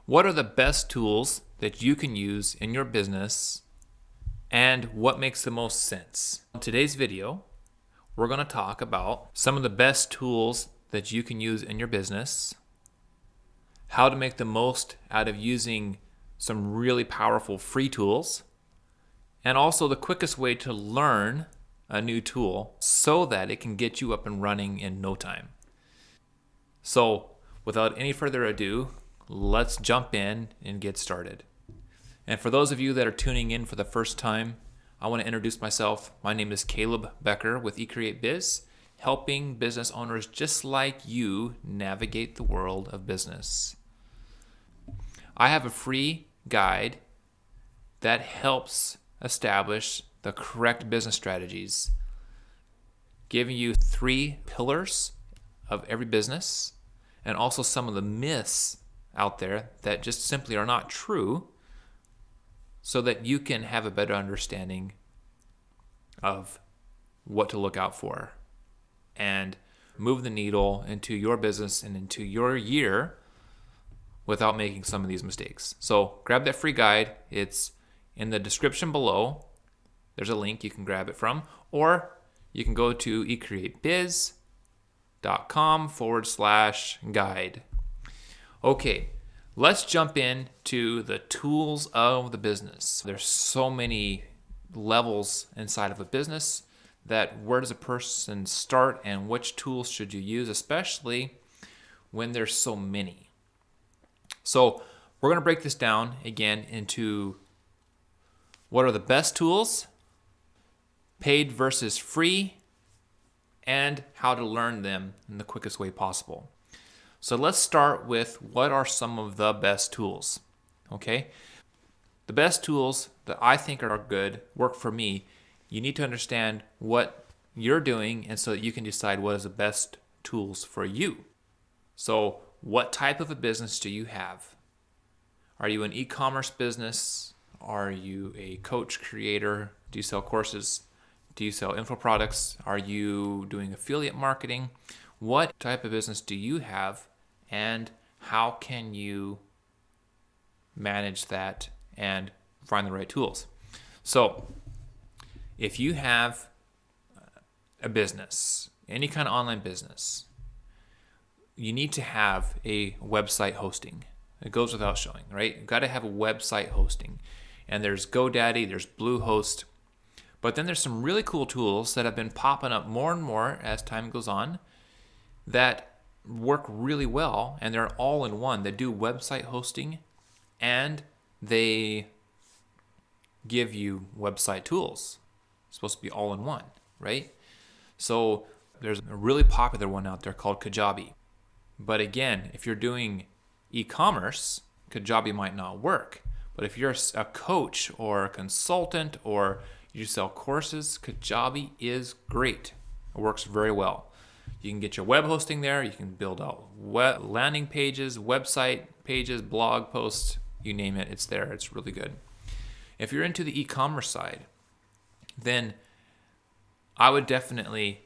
What are the best tools that you can use in your business and what makes the most sense? In today's video, we're going to talk about some of the best tools that you can use in your business, how to make the most out of using some really powerful free tools, and also the quickest way to learn a new tool so that it can get you up and running in no time. So, without any further ado, let's jump in and get started. And for those of you that are tuning in for the first time, I want to introduce myself. My name is Caleb Becker with eCreate Biz, helping business owners just like you navigate the world of business. I have a free guide that helps establish the correct business strategies, giving you 3 pillars of every business and also some of the myths out there that just simply are not true, so that you can have a better understanding of what to look out for and move the needle into your business and into your year without making some of these mistakes. So grab that free guide. It's in the description below. There's a link you can grab it from, or you can go to ecreatebiz.com/guide. Okay, let's jump into the tools of the business. There's so many levels inside of a business that where does a person start and which tools should you use, especially when there's so many. So we're going to break this down again into what are the best tools, paid versus free, and how to learn them in the quickest way possible. So let's start with what are some of the best tools, okay? The best tools that I think are good, work for me. You need to understand what you're doing and so that you can decide what is the best tools for you. So what type of a business do you have? Are you an e-commerce business? Are you a coach creator? Do you sell courses? Do you sell info products? Are you doing affiliate marketing? What type of business do you have, and how can you manage that and find the right tools? So if you have a business, any kind of online business, you need to have a website hosting. It goes without showing, right? You've got to have a website hosting. And there's GoDaddy, there's Bluehost. But then there's some really cool tools that have been popping up more and more as time goes on that work really well, and they're all in one. They do website hosting and they give you website tools. It's supposed to be all in one, right? So there's a really popular one out there called Kajabi. But again, if you're doing e-commerce, Kajabi might not work. But if you're a coach or a consultant or you sell courses, Kajabi is great. It works very well. You can get your web hosting there. You can build out landing pages, website pages, blog posts, you name it, it's there. It's really good. If you're into the e-commerce side, then I would definitely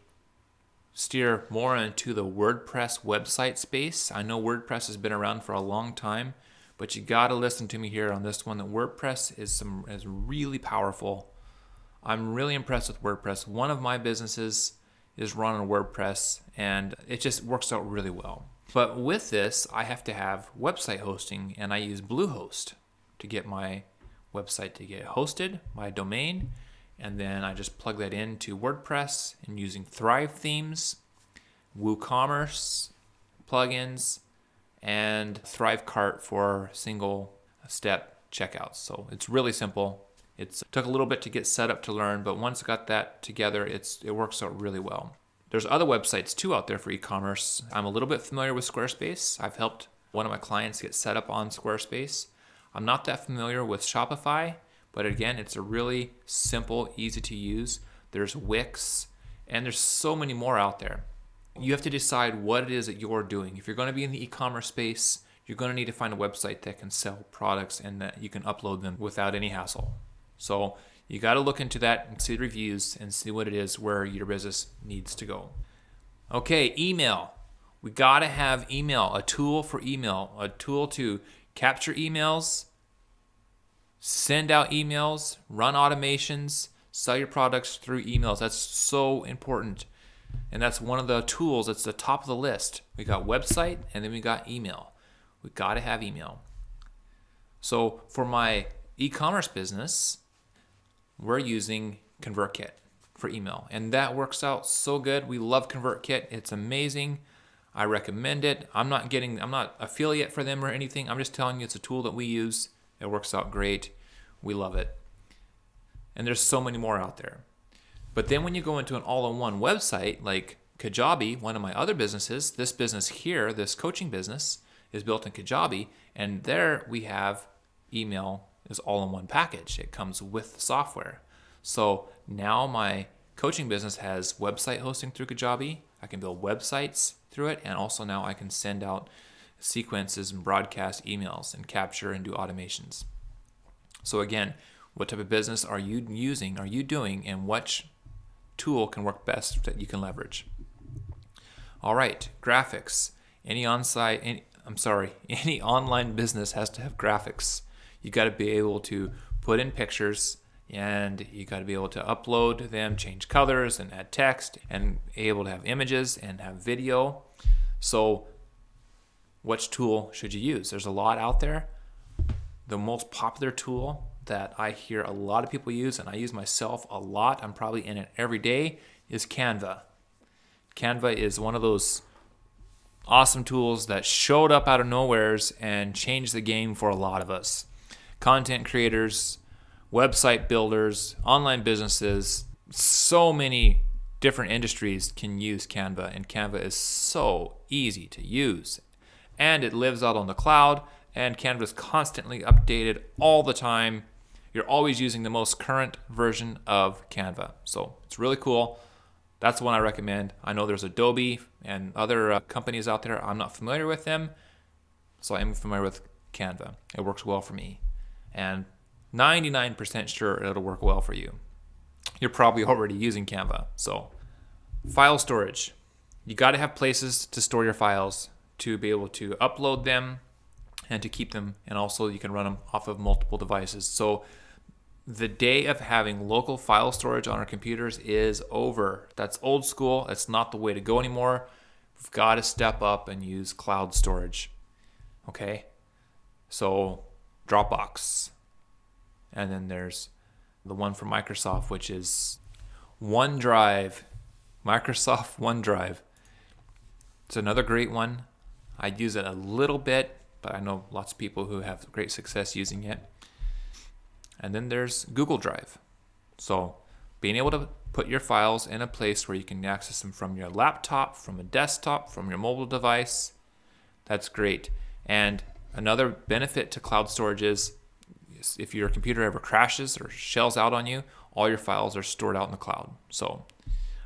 steer more into the WordPress website space. I know WordPress has been around for a long time, but you got to listen to me here on this one, that WordPress is really powerful. I'm really impressed with WordPress. One of my businesses is run on WordPress, and it just works out really well. But with this, I have to have website hosting, and I use Bluehost to get my website to get hosted, my domain, and then I just plug that into WordPress and using Thrive themes, WooCommerce plugins, and Thrivecart for single step checkouts. So it's really simple. It took a little bit to get set up to learn, but once I got that together, it works out really well. There's other websites too out there for e-commerce. I'm a little bit familiar with Squarespace. I've helped one of my clients get set up on Squarespace. I'm not that familiar with Shopify, but again, it's a really simple, easy to use. There's Wix, and there's so many more out there. You have to decide what it is that you're doing. If you're going to be in the e-commerce space, you're going to need to find a website that can sell products and that you can upload them without any hassle. So you got to look into that and see the reviews and see what it is where your business needs to go. Okay, email. We got to have email, a tool for email, a tool to capture emails, send out emails, run automations, sell your products through emails. That's so important. And that's one of the tools. It's the top of the list. We got website and then we got email. We got to have email. So for my e-commerce business, we're using ConvertKit for email. And that works out so good. We love ConvertKit. It's amazing. I recommend it. I'm not affiliate for them or anything. I'm just telling you it's a tool that we use. It works out great. We love it. And there's so many more out there. But then when you go into an all-in-one website like Kajabi, one of my other businesses, this business here, this coaching business, is built in Kajabi, and there we have email is all-in-one package. It comes with the software. So now my coaching business has website hosting through Kajabi. I can build websites through it, and also now I can send out sequences and broadcast emails and capture and do automations. So again, what type of business are you using, are you doing, and which tool can work best that you can leverage? All right, graphics. Any online business has to have graphics. You got to be able to put in pictures, and you got to be able to upload them, change colors, and add text, and able to have images and have video. So which tool should you use? There's a lot out there. The most popular tool that I hear a lot of people use, and I use myself a lot, I'm probably in it every day, is Canva. Canva is one of those awesome tools that showed up out of nowheres and changed the game for a lot of us. Content creators, website builders, online businesses, so many different industries can use Canva, and Canva is so easy to use. And it lives out on the cloud, and Canva is constantly updated all the time. You're always using the most current version of Canva. So it's really cool. That's the one I recommend. I know there's Adobe and other companies out there. I'm not familiar with them, so I'm familiar with Canva. It works well for me. And 99% sure it'll work well for you. You're probably already using Canva. So file storage. You got to have places to store your files to be able to upload them and to keep them, and also you can run them off of multiple devices. So the day of having local file storage on our computers is over. That's old school. It's not the way to go anymore. We've got to step up and use cloud storage. Okay? So Dropbox. And then there's the one from Microsoft, which is OneDrive. Microsoft OneDrive. It's another great one. I use it a little bit, but I know lots of people who have great success using it. And then there's Google Drive. So being able to put your files in a place where you can access them from your laptop, from a desktop, from your mobile device, that's great. And another benefit to cloud storage is if your computer ever crashes or shells out on you, all your files are stored out in the cloud. So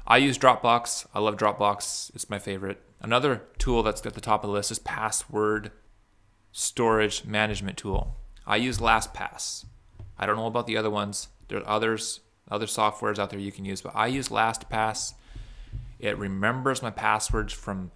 I use Dropbox. I love Dropbox. It's my favorite. Another tool that's at the top of the list is password storage management tool. I use LastPass. I don't know about the other ones. There are other softwares out there you can use, but I use LastPass. It remembers my passwords from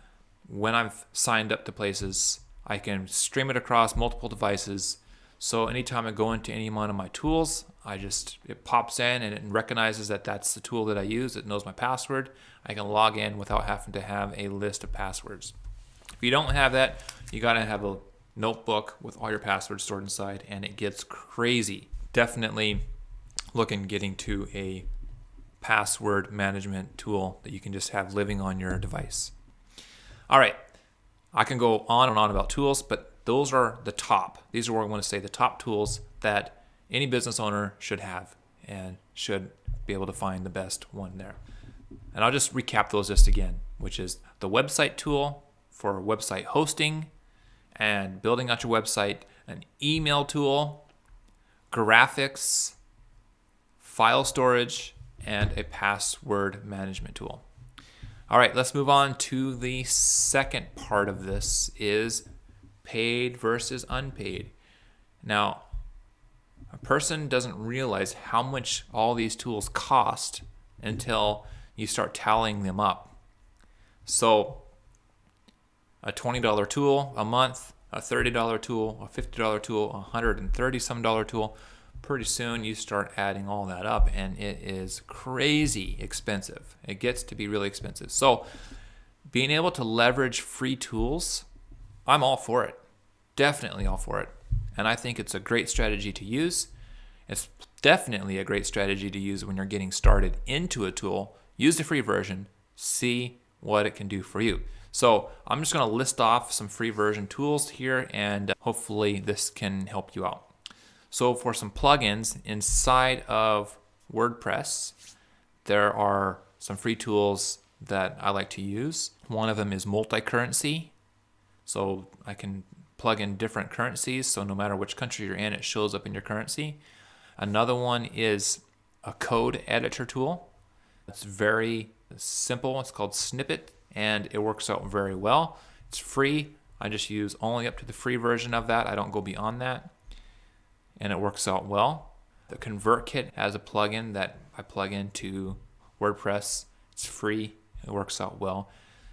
when I've signed up to places. I can stream it across multiple devices. So anytime I go into any one of my tools, it pops in and it recognizes that that's the tool that I use. It knows my password. I can log in without having to have a list of passwords. If you don't have that, you got to have a notebook with all your passwords stored inside, and it gets crazy. Definitely look in getting to a password management tool that you can just have living on your device. All right, I can go on and on about tools, but those are the top. These are what I want to say, the top tools that any business owner should have and should be able to find the best one there. And I'll just recap those just again, which is the website tool for website hosting and building out your website, an email tool, graphics, file storage, and a password management tool. All right, let's move on to the second part of this is paid versus unpaid. Now, a person doesn't realize how much all these tools cost until you start tallying them up. So a $20 tool a month a $30 tool, a $50 tool, a $130 some tool, pretty soon you start adding all that up and it is crazy expensive. It gets to be really expensive. So being able to leverage free tools, I'm all for it. Definitely all for it. And I think it's a great strategy to use. It's definitely a great strategy to use when you're getting started into a tool. Use the free version, see what it can do for you. So I'm just going to list off some free version tools here, and hopefully this can help you out. So for some plugins inside of WordPress, there are some free tools that I like to use. One of them is multi-currency. So I can plug in different currencies, so no matter which country you're in, it shows up in your currency. Another one is a code editor tool. It's very simple. It's called Snippet, and it works out very well. It's free. I just use only up to the free version of that. I don't go beyond that, and it works out well. The ConvertKit has a plugin that I plug into WordPress. It's free. It works out well.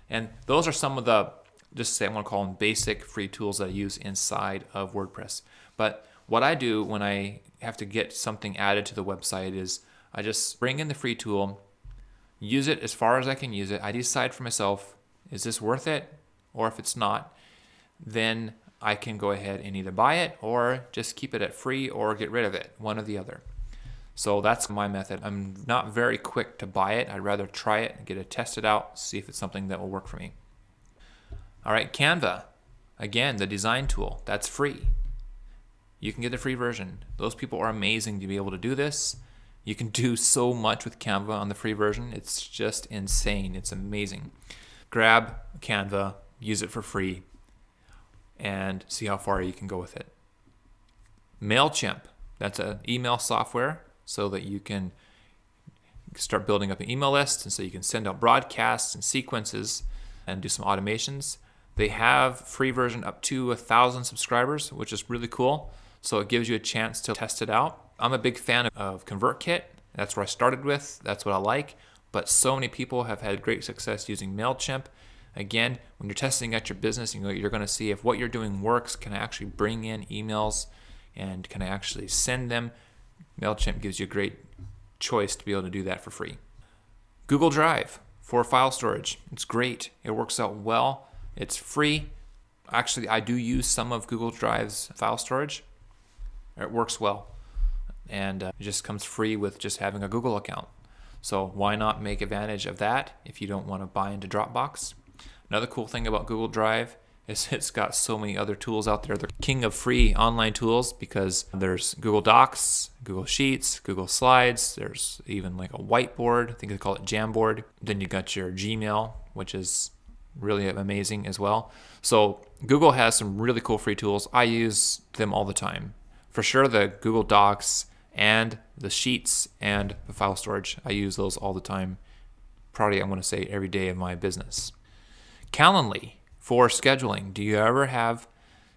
And those are some of the, just say I want to call them basic free tools that I use inside of WordPress. But what I do when I have to get something added to the website is I just bring in the free tool, use it as far as I can use it. I decide for myself, is this worth it? Or if it's not, then I can go ahead and either buy it or just keep it at free or get rid of it, one or the other. So that's my method. I'm not very quick to buy it. I'd rather try it and get it tested out, see if it's something that will work for me. All right, Canva. Again, the design tool, that's free. You can get the free version. Those people are amazing to be able to do this. You can do so much with Canva on the free version. It's just insane. It's amazing. Grab Canva, use it for free, and see how far you can go with it. MailChimp, that's an email software so that you can start building up an email list, and so you can send out broadcasts and sequences and do some automations. They have free version up to 1,000 subscribers, which is really cool. So it gives you a chance to test it out. I'm a big fan of ConvertKit. That's where I started with. That's what I like. But so many people have had great success using MailChimp. Again, when you're testing out your business, you're going to see if what you're doing works. Can I actually bring in emails and can I actually send them? MailChimp gives you a great choice to be able to do that for free. Google Drive for file storage. It's great. It works out well. It's free. Actually, I do use some of Google Drive's file storage. It works well. And it just comes free with just having a Google account. So why not make advantage of that if you don't want to buy into Dropbox? Another cool thing about Google Drive is it's got so many other tools out there. They're king of free online tools because there's Google Docs, Google Sheets, Google Slides. There's even like a whiteboard. I think they call it Jamboard. Then you got your Gmail, which is really amazing as well. So Google has some really cool free tools. I use them all the time. For sure, the Google Docs and the Sheets and the file storage, I use those all the time. Probably I'm going to say every day of my business. Calendly for scheduling. Do you ever have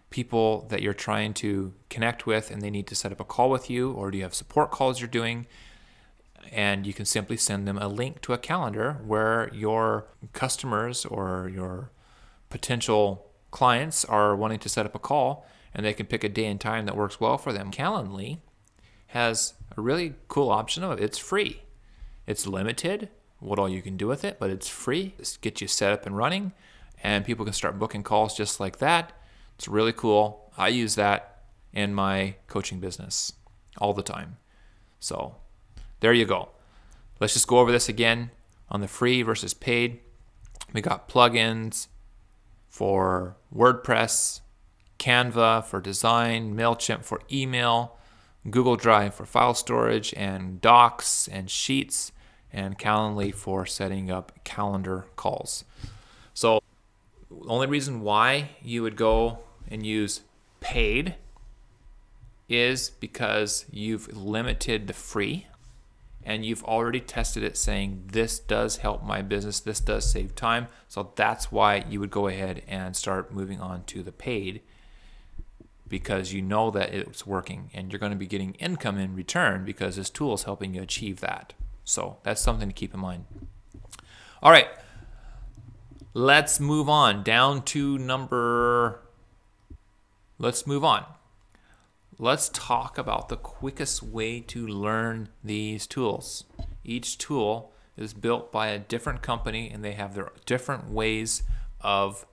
people that you're trying to connect with and they need to set up a call with you, or do you have support calls you're doing? And you can simply send them a link to a calendar where your customers or your potential clients are wanting to set up a call, and they can pick a day and time that works well for them. Calendly has a really cool option of it. It's free. It's limited what all you can do with it, but it's free. It's get you set up and running, and people can start booking calls just like that. It's really cool. I use that in my coaching business all the time. So there you go. Let's just go over this again on the free versus paid. We got plugins for WordPress, Canva for design, MailChimp for email, Google Drive for file storage and docs and sheets, and Calendly for setting up calendar calls. So the only reason why you would go and use paid is because you've limited the free and you've already tested it saying this does help my business, this does save time. So that's why you would go ahead and start moving on to the paid, because you know that it's working and you're going to be getting income in return because this tool is helping you achieve that. So that's something to keep in mind. All right, let's move on down to number let's move on. Let's talk about the quickest way to learn these tools. Each tool is built by a different company and they have their different ways of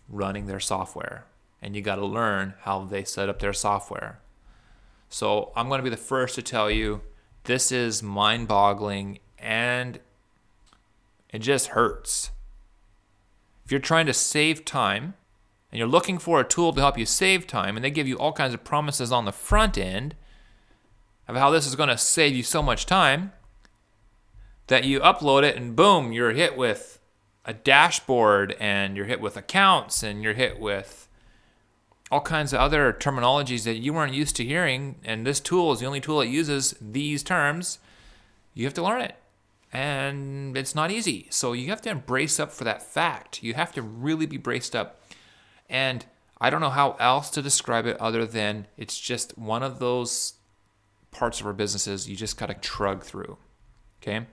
running their software. And you got to learn how they set up their software. So I'm going to be the first to tell you this is mind-boggling and it just hurts. If you're trying to save time and you're looking for a tool to help you save time, and they give you all kinds of promises on the front end of how this is going to save you so much time, that you upload it and boom, you're hit with a dashboard and you're hit with accounts and you're hit with all kinds of other terminologies that you weren't used to hearing, and this tool is the only tool that uses these terms. You have to learn it. And it's not easy. So you have to embrace up for that fact. You have to really be braced up. And I don't know how else to describe it other than it's just one of those parts of our businesses you just got to trudge through. Okay?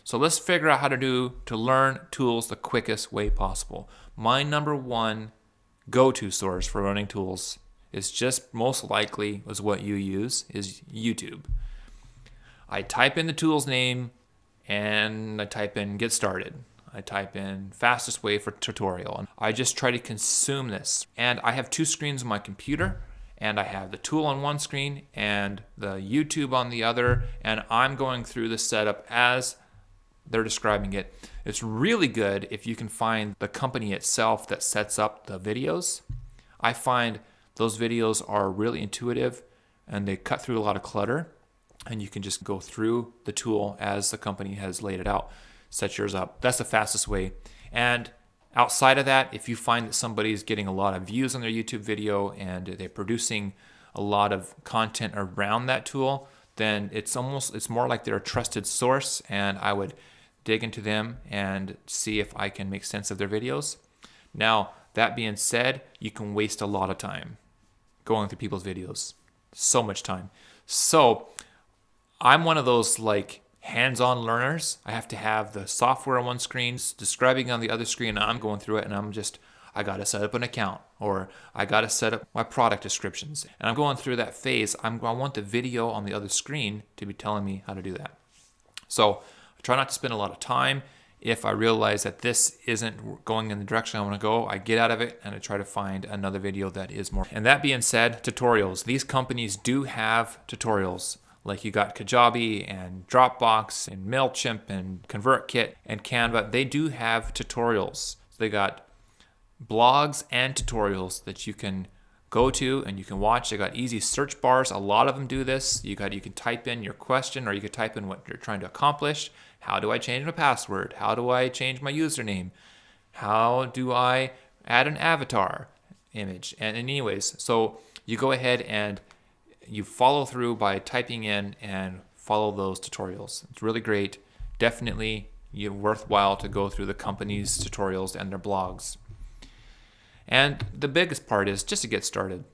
So let's figure out how to learn tools the quickest way possible. My number one go-to source for learning tools is just most likely is what you use, is YouTube. I type in the tool's name and I type in get started. I type in fastest way for tutorial. And I just try to consume this. And I have two screens on my computer, and I have the tool on one screen and the YouTube on the other, and I'm going through the setup as they're describing it. It's really good if you can find the company itself that sets up the videos. I find those videos are really intuitive and they cut through a lot of clutter, and you can just go through the tool as the company has laid it out. Set yours up. That's the fastest way. And outside of that, if you find that somebody's getting a lot of views on their YouTube video and they're producing a lot of content around that tool, then it's more like they're a trusted source, and I would dig into them and see if I can make sense of their videos. Now, that being said, you can waste a lot of time going through people's videos. So much time. So I'm one of those like hands-on learners. I have to have the software on one screen, describing on the other screen, and I'm going through it, and I got to set up an account, or I got to set up my product descriptions. And I'm going through that phase. I want the video on the other screen to be telling me how to do that. So I try not to spend a lot of time. If I realize that this isn't going in the direction I want to go, I get out of it and I try to find another video that is more. And that being said, tutorials. These companies do have tutorials. Like you got Kajabi and Dropbox and MailChimp and ConvertKit and Canva. They do have tutorials. So they got blogs and tutorials that you can go to and you can watch. They got easy search bars. A lot of them do this. You can type in your question, or you could type in what you're trying to accomplish. How do I change my password? How do I change my username? How do I add an avatar image? And anyways, so you go ahead and you follow through by typing in and follow those tutorials. It's really great. Definitely worthwhile to go through the company's tutorials and their blogs. And the biggest part is just to get started.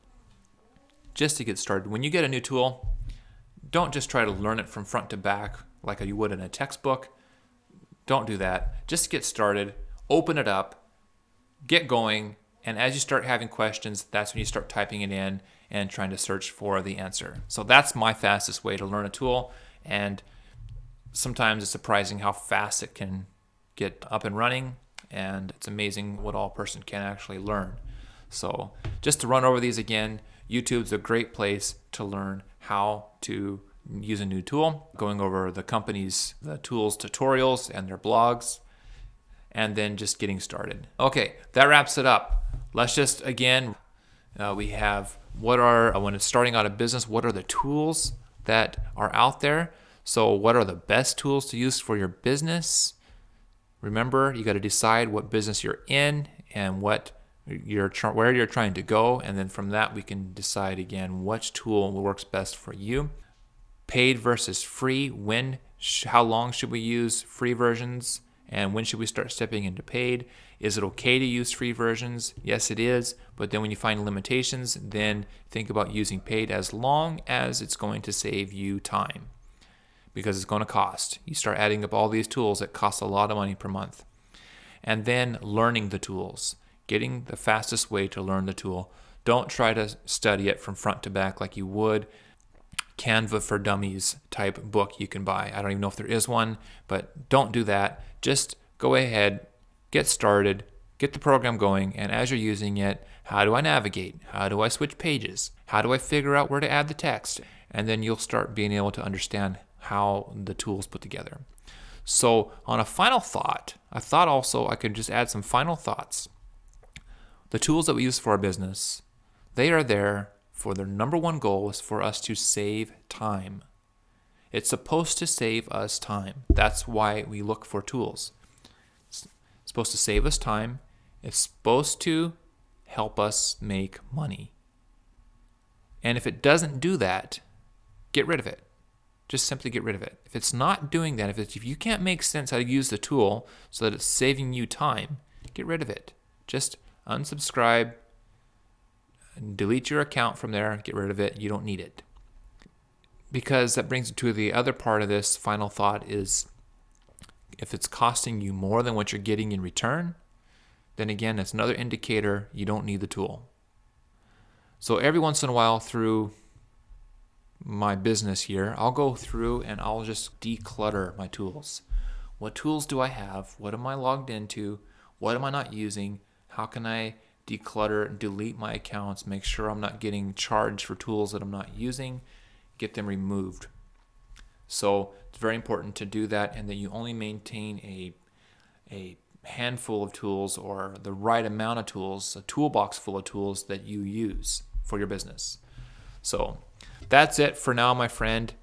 Just to get started. When you get a new tool, don't just try to learn it from front to back like you would in a textbook. Don't do that. Just get started, open it up, get going, and as you start having questions, that's when you start typing it in and trying to search for the answer. So that's my fastest way to learn a tool, and sometimes it's surprising how fast it can get up and running, and it's amazing what all a person can actually learn. So just to run over these again, YouTube's a great place to learn how to use a new tool, going over the company's the tools tutorials and their blogs, and then just getting started. Okay, that wraps it up. Let's just, again, we have when it's starting out a business, what are the tools that are out there? So what are the best tools to use for your business? Remember, you got to decide what business you're in and where you're trying to go. And then from that, we can decide again, which tool works best for you. Paid versus free. How long should we use free versions? And when should we start stepping into paid? Is it okay to use free versions? Yes, it is. But then when you find limitations, then think about using paid as long as it's going to save you time, because it's going to cost. You start adding up all these tools that cost a lot of money per month. And then learning the tools, getting the fastest way to learn the tool. Don't try to study it from front to back like you would Canva for Dummies type book you can buy. I don't even know if there is one, but don't do that. Just go ahead, get started, get the program going, and as you're using it, how do I navigate? How do I switch pages? How do I figure out where to add the text? And then you'll start being able to understand how the tools put together. So on a final thought, I thought also I could just add some final thoughts. The tools that we use for our business, they are there for their number one goal is for us to save time. It's supposed to save us time. That's why we look for tools. It's supposed to save us time. It's supposed to help us make money. And if it doesn't do that, get rid of it. Just simply get rid of it. If it's not doing that, if you can't make sense how to use the tool so that it's saving you time, get rid of it. Just unsubscribe, delete your account from there, get rid of it. You don't need it. Because that brings it to the other part of this final thought is if it's costing you more than what you're getting in return, then again, it's another indicator you don't need the tool. So every once in a while through my business here, I'll go through and I'll just declutter my tools. What tools do I have? What am I logged into? What am I not using? How can I declutter and delete my accounts, make sure I'm not getting charged for tools that I'm not using, get them removed. So it's very important to do that and that you only maintain a handful of tools or the right amount of tools, a toolbox full of tools that you use for your business. So that's it for now, my friend.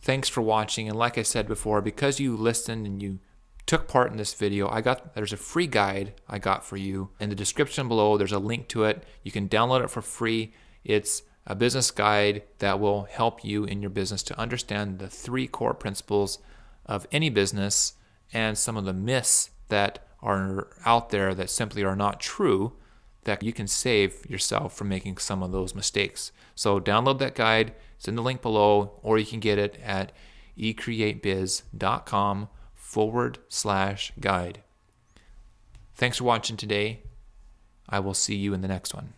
Thanks for watching. And like I said before, because you listened and you took part in this video, there's a free guide I got for you. In the description below, there's a link to it. You can download it for free. It's a business guide that will help you in your business to understand the 3 core principles of any business and some of the myths that are out there that simply are not true, that you can save yourself from making some of those mistakes. So download that guide. It's in the link below, or you can get it at ecreatebiz.com/guide. Thanks for watching today. I will see you in the next one.